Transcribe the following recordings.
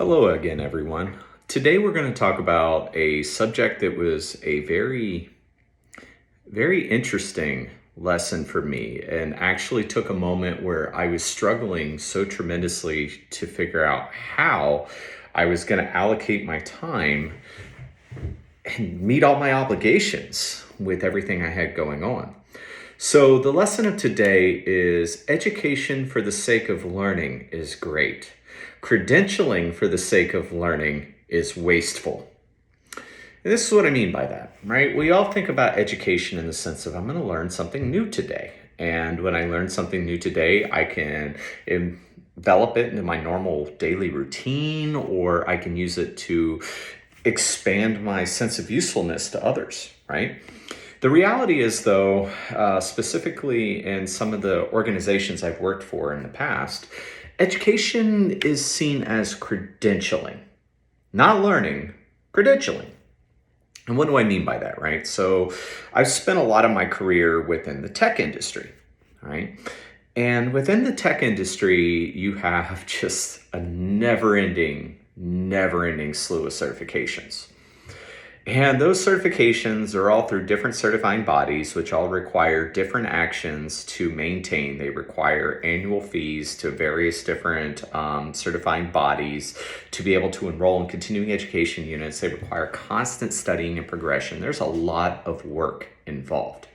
Hello again, everyone. Today we're going to talk about a subject that was a very interesting lesson for me and actually took a moment where I was struggling so tremendously to figure out how I was going to allocate my time and meet all my obligations with everything I had going on. So the lesson of today is education for the sake of learning is great. Credentialing for the sake of learning is wasteful. And this is what I mean by that, right? We all think about education in the sense of I'm going to learn something new today. And when I learn something new today, I can envelop it into my normal daily routine, or I can use it to expand my sense of usefulness to others, right? The reality is, though, specifically in some of the organizations I've worked for in the past, education is seen as credentialing, not learning, credentialing. And what do I mean by that, right? So I've spent a lot of my career within the tech industry, right? And within the tech industry, you have just a never-ending slew of certifications. And those certifications are all through different certifying bodies, which all require different actions to maintain. They require annual fees to various different certifying bodies to be able to enroll in continuing education units. They require constant studying and progression. There's a lot of work involved,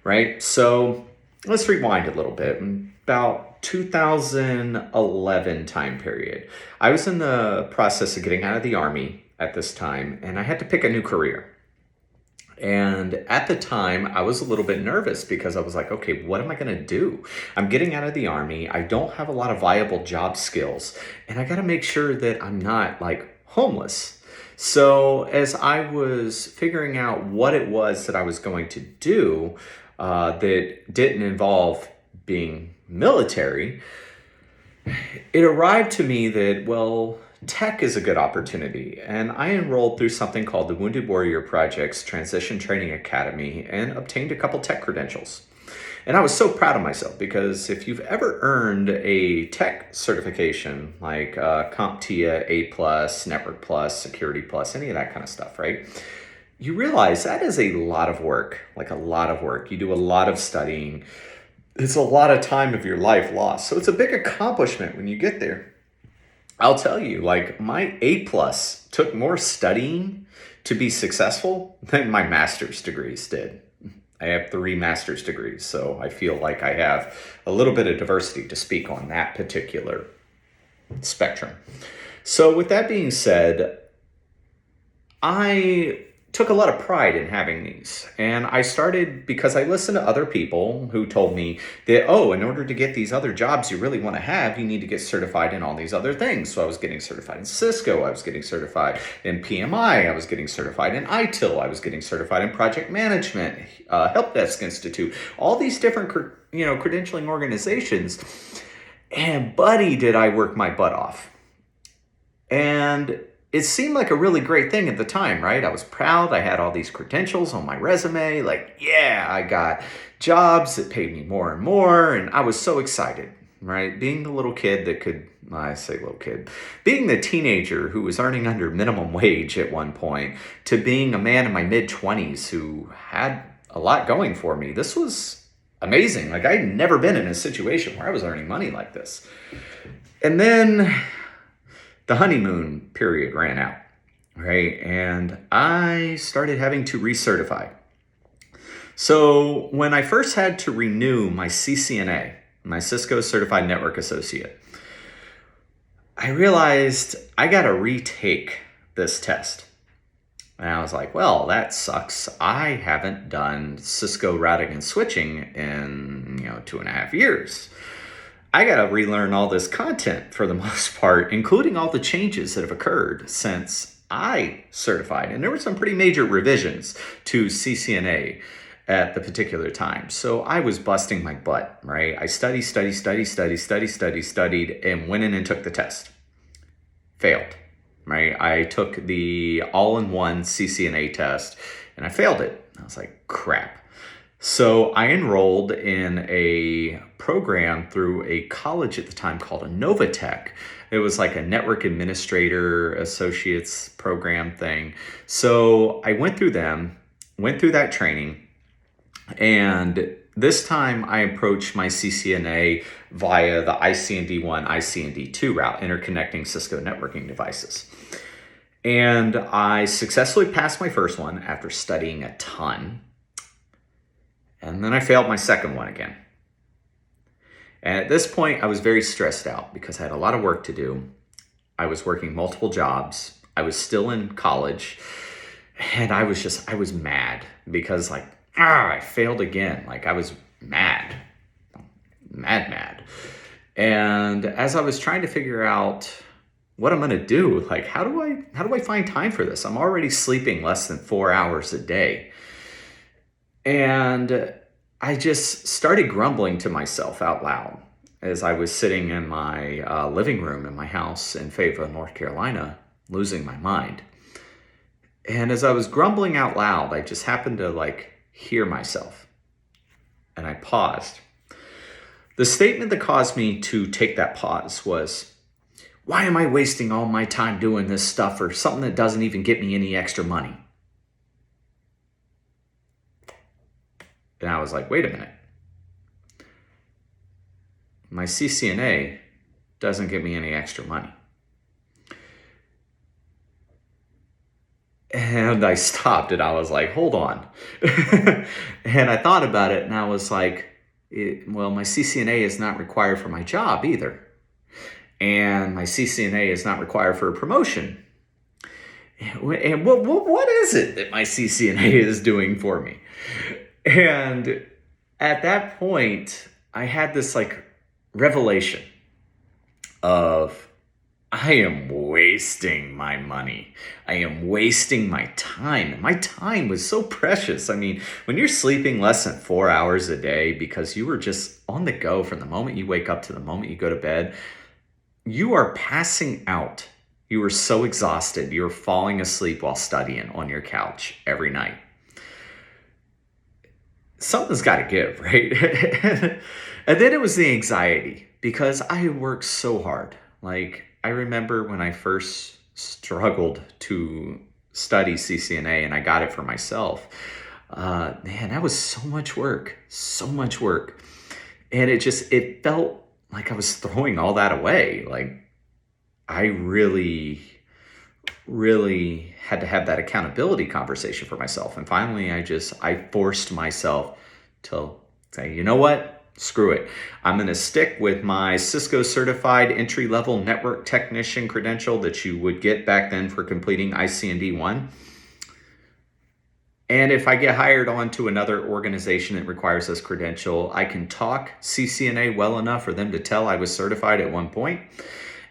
right? So let's rewind a little bit. About 2011 time period, I was in the process of getting out of the Army at this time, and I had to pick a new career. And at the time, I was a little bit nervous because I was like, okay, what am I going to do? I'm getting out of the Army. I don't have a lot of viable job skills, and I got to make sure that I'm not like homeless. So as I was figuring out what it was that I was going to do that didn't involve being military, it arrived to me that, well, tech is a good opportunity, and I enrolled through something called the Wounded Warrior Project's Transition Training Academy and obtained a couple tech credentials. And I was so proud of myself because if you've ever earned a tech certification like CompTIA A+, Network Plus, Security Plus, any of that kind of stuff, right? You realize that is a lot of work, like a lot of work. You do a lot of studying. It's a lot of time of your life lost. So it's a big accomplishment when you get there. I'll tell you, like my A+ took more studying to be successful than my master's degrees did. I have 3 master's degrees, so I feel like I have a little bit of diversity to speak on that particular spectrum. So with that being said, I took a lot of pride in having these. And I started because I listened to other people who told me that, oh, in order to get these other jobs you really want to have, you need to get certified in all these other things. So I was getting certified in Cisco. I was getting certified in PMI. I was getting certified in ITIL. I was getting certified in project management, Help Desk Institute, all these different, credentialing organizations. And buddy, did I work my butt off. And it seemed like a really great thing at the time, right? I was proud. I had all these credentials on my resume. Like, yeah, I got jobs that paid me more and more. And I was so excited, right? Being the little kid that could, I say little kid, being the teenager who was earning under minimum wage at one point to being a man in my mid-20s who had a lot going for me. This was amazing. Like I'd never been in a situation where I was earning money like this. And then the honeymoon period ran out, right? And I started having to recertify. So when I first had to renew my CCNA, my Cisco Certified Network Associate, I realized I got to retake this test. And I was like, well, that sucks. I haven't done Cisco routing and switching in, 2.5 years. I got to relearn all this content for the most part, including all the changes that have occurred since I certified. And there were some pretty major revisions to CCNA at the particular time. So I was busting my butt, right? I studied, and went in and took the test. Failed, right? I took the all-in-one CCNA test and I failed it. I was like, crap. So I enrolled in a program through a college at the time called a Novatech. It was like a network administrator associates program thing. So I went through them, went through that training, and this time I approached my CCNA via the ICND1, ICND2 route, interconnecting Cisco networking devices. And I successfully passed my first one after studying a ton. And then I failed my second one again. And at this point, I was very stressed out because I had a lot of work to do. I was working multiple jobs. I was still in college. And I was mad because I failed again. I was mad. Mad. And as I was trying to figure out what I'm going to do, how do I find time for this? I'm already sleeping less than 4 hours a day. And I just started grumbling to myself out loud as I was sitting in my living room in my house in Fayetteville, North Carolina, losing my mind. And as I was grumbling out loud, I just happened to hear myself. And I paused. The statement that caused me to take that pause was, why am I wasting all my time doing this stuff for something that doesn't even get me any extra money? And I was like, wait a minute. My CCNA doesn't give me any extra money. And I stopped and I was like, hold on. And I thought about it and I was like, well, my CCNA is not required for my job either. And my CCNA is not required for a promotion. And what is it that my CCNA is doing for me? And at that point, I had this revelation of, I am wasting my money. I am wasting my time. My time was so precious. I mean, when you're sleeping less than 4 hours a day because you were just on the go from the moment you wake up to the moment you go to bed, you are passing out. You are so exhausted. You're falling asleep while studying on your couch every night. Something's got to give, right? And then it was the anxiety because I had worked so hard. I remember when I first struggled to study CCNA and I got it for myself. Man, that was so much work. And it felt like I was throwing all that away. I really had to have that accountability conversation for myself. And finally, I forced myself to say, you know what? Screw it. I'm going to stick with my Cisco certified entry-level network technician credential that you would get back then for completing ICND1. And if I get hired on to another organization that requires this credential, I can talk CCNA well enough for them to tell I was certified at one point.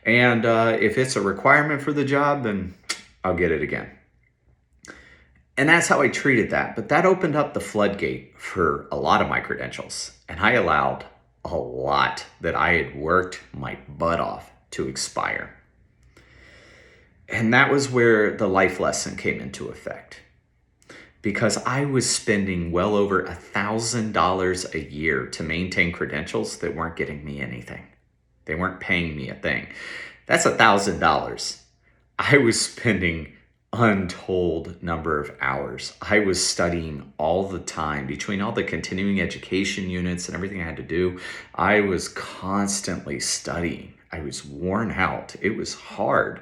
And if it's a requirement for the job, then I'll get it again. And that's how I treated that. But that opened up the floodgate for a lot of my credentials. And I allowed a lot that I had worked my butt off to expire. And that was where the life lesson came into effect. Because I was spending well over $1,000 a year to maintain credentials that weren't getting me anything. They weren't paying me a thing. That's $1,000. I was spending untold number of hours. I was studying all the time between all the continuing education units and everything I had to do. I was constantly studying. I was worn out. It was hard.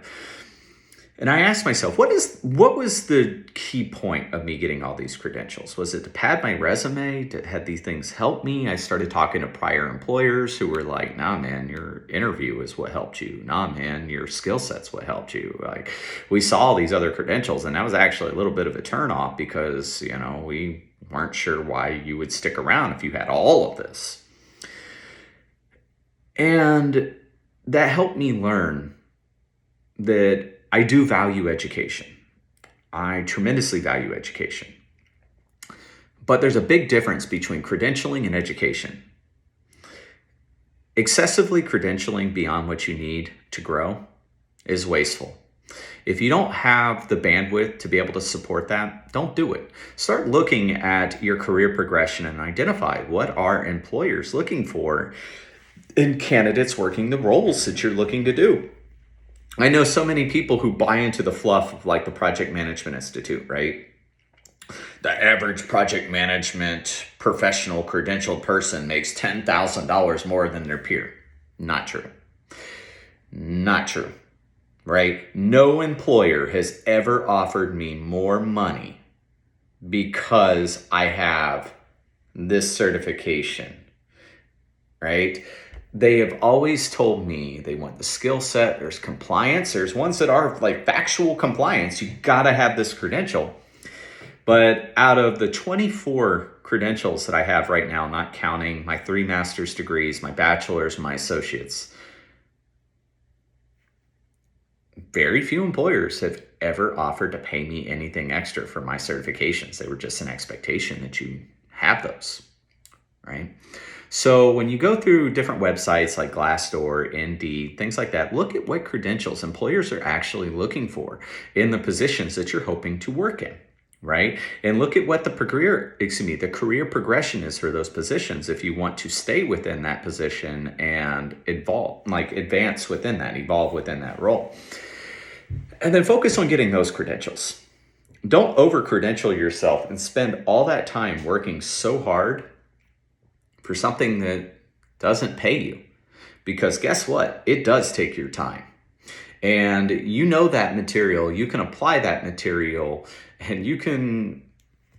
And I asked myself, what was the key point of me getting all these credentials? Was it to pad my resume? Had these things help me? I started talking to prior employers who were like, nah, man, your interview is what helped you. Nah, man, your skill set's what helped you. We saw all these other credentials, and that was actually a little bit of a turnoff because, we weren't sure why you would stick around if you had all of this. And that helped me learn that I do value education. I tremendously value education. But there's a big difference between credentialing and education. Excessively credentialing beyond what you need to grow is wasteful. If you don't have the bandwidth to be able to support that, don't do it. Start looking at your career progression and identify what are employers looking for in candidates working the roles that you're looking to do. I know so many people who buy into the fluff of like the Project Management Institute, right? The average project management professional credentialed person makes $10,000 more than their peer. Not true. Not true, right? No employer has ever offered me more money because I have this certification, right? They have always told me they want the skill set. There's compliance. There's ones that are like factual compliance. You got to have this credential. But out of the 24 credentials that I have right now, not counting my 3 master's degrees, my bachelor's, my associates, very few employers have ever offered to pay me anything extra for my certifications. They were just an expectation that you have those, right? So when you go through different websites like Glassdoor, Indeed, things like that, look at what credentials employers are actually looking for in the positions that you're hoping to work in, right? And look at what the career progression is for those positions if you want to stay within that position and advance within that, evolve within that role. And then focus on getting those credentials. Don't over-credential yourself and spend all that time working so hard for something that doesn't pay you. Because guess what? It does take your time. And you know that material, you can apply that material, and you can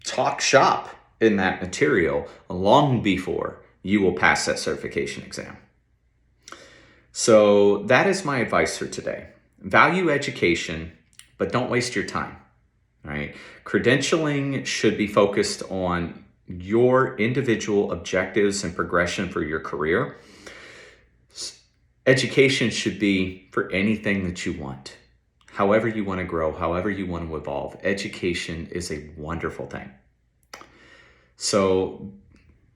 talk shop in that material long before you will pass that certification exam. So that is my advice for today. Value education, but don't waste your time, right? Credentialing should be focused on your individual objectives and progression for your career. Education should be for anything that you want. However you want to grow, however you want to evolve, education is a wonderful thing. So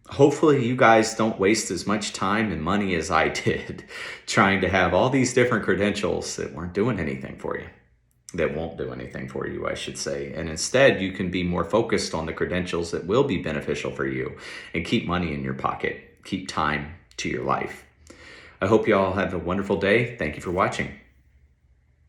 hopefully you guys don't waste as much time and money as I did trying to have all these different credentials that weren't doing anything for you, that won't do anything for you, I should say. And instead, you can be more focused on the credentials that will be beneficial for you and keep money in your pocket, keep time to your life. I hope you all have a wonderful day. Thank you for watching.